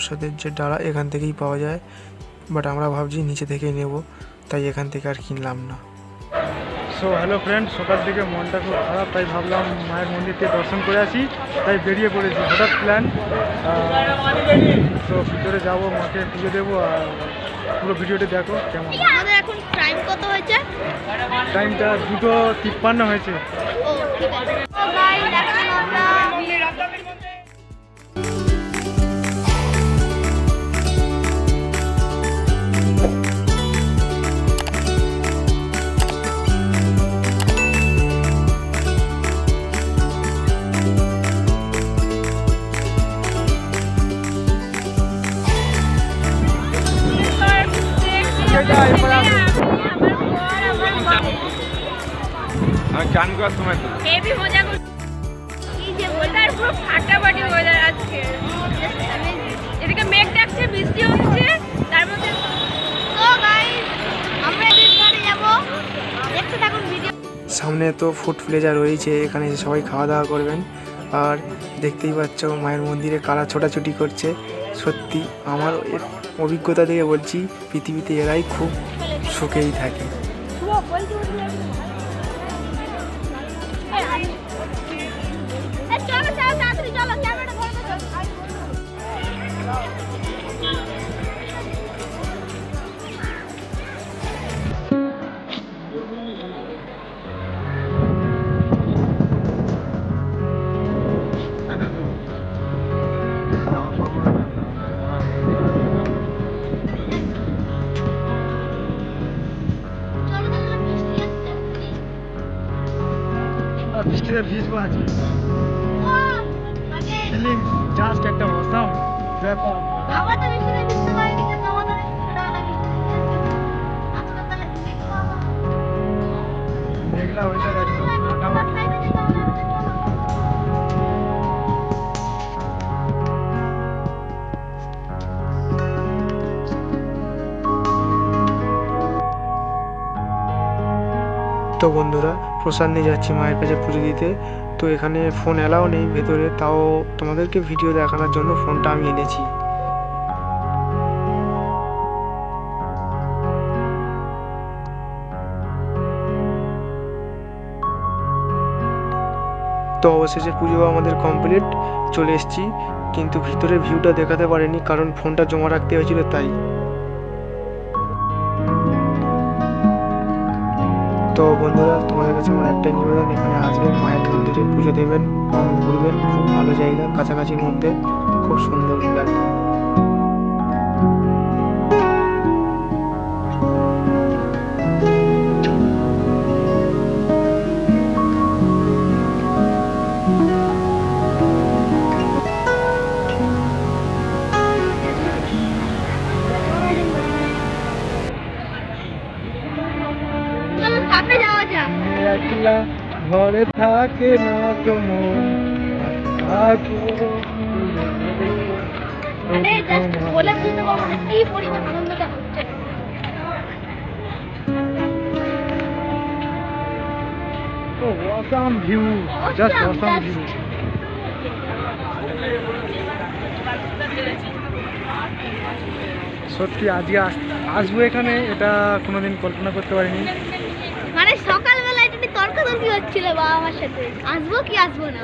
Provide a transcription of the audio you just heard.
প্রসাদের যে ডালা এখান থেকেই পাওয়া যায়, বাট আমরা ভাবছি নিচে থেকেই নেব, তাই এখান থেকে আর কিনলাম না। সো হ্যালো ফ্রেন্ড, সকাল থেকে মনটা খুব খারাপ, তাই ভাবলাম মায়ের মন্দিরকে দর্শন করে আসি, তাই বেরিয়ে পড়েছি। হঠাৎ প্ল্যান। তো ভিতরে যাবো, মাকে পুজো দেবো, আর পুরো ভিডিওটি দেখো কেমন। আমাদের এখন টাইম কত হয়েছে? টাইমটা 2:53 হয়েছে। ও ঠিক আছে। তো গাইস এখন আমরা হেভি মজা করছি। এই যে ওয়েদার পুরো ফাটাফাটি ওয়েদার আজকে। এদিকে মেঘ ডাকছে, বৃষ্টি হচ্ছে, তার মধ্যে তো গাইস আমরা বিচ ঘাটে যাব, দেখতে থাকুন ভিডিও। সামনে তো ফুড প্লেজা রয়েছে, এখানে এসে সবাই খাওয়া দাওয়া করবেন। আর দেখতেই পাচ্ছ মায়ের মন্দিরে কারা ছোটাছুটি করছে। সত্যি আমার অভিজ্ঞতা থেকে বলছি, পৃথিবীতে এরাই খুব সুখেই থাকে। চলো চলো তাড়াতাড়ি চলো, ক্যামেরাটা ধরে দাও। বৃষ্টিতে ভিজবো আজকে, জাস্ট একটা অসাম ব্যাপার। আমরা তো বেশি দিন ভিজতে পারিনি, কিন্তু আমাদের আজকে তাহলে মেঘলা ওয়েদার একদম ফাটাফাটি। তো বন্ধুরা, প্রসাদ নিয়ে যাচ্ছি মায়ের কাছে পুজো দিতে। তো এখানে ফোন অ্যালাও নেই ভেতরে, তাও তোমাদেরকে ভিডিও দেখানোর জন্য ফোনটা আমি এনেছি। তো অবশেষে পুজো আমাদের কমপ্লিট, চলে এসেছি, কিন্তু ভিতরে ভিউটা দেখাতে পারিনি কারণ ফোনটা জমা রাখতে হয়েছিল তাই। তো বন্ধুরা, তোমাদের কাছে আমার একটাই নিবেদন, এখানে আসবেন, মায়ের মন্দিরে পুজো দেবেন, ঘুরবেন, খুব ভালো জায়গা, কাছাকাছির মধ্যে, খুব সুন্দর লাগবে। চলো সামনে যাওয়া যাক। একলা ঘরে থাকে না তো মন, থাকো আরে জাস্ট বলে দিতে পারবো না কি পরিমাণ আনন্দটা হচ্ছে। Awesome view, just awesome view. সত্যি আজকে আসবো এখানে, এটা কোনোদিন কল্পনা করতে পারিনি। মানে সকালবেলা এটা নিয়ে তর্কাতর্কি হচ্ছিল বাবা আমার সাথে, আসবো কি আসবো না।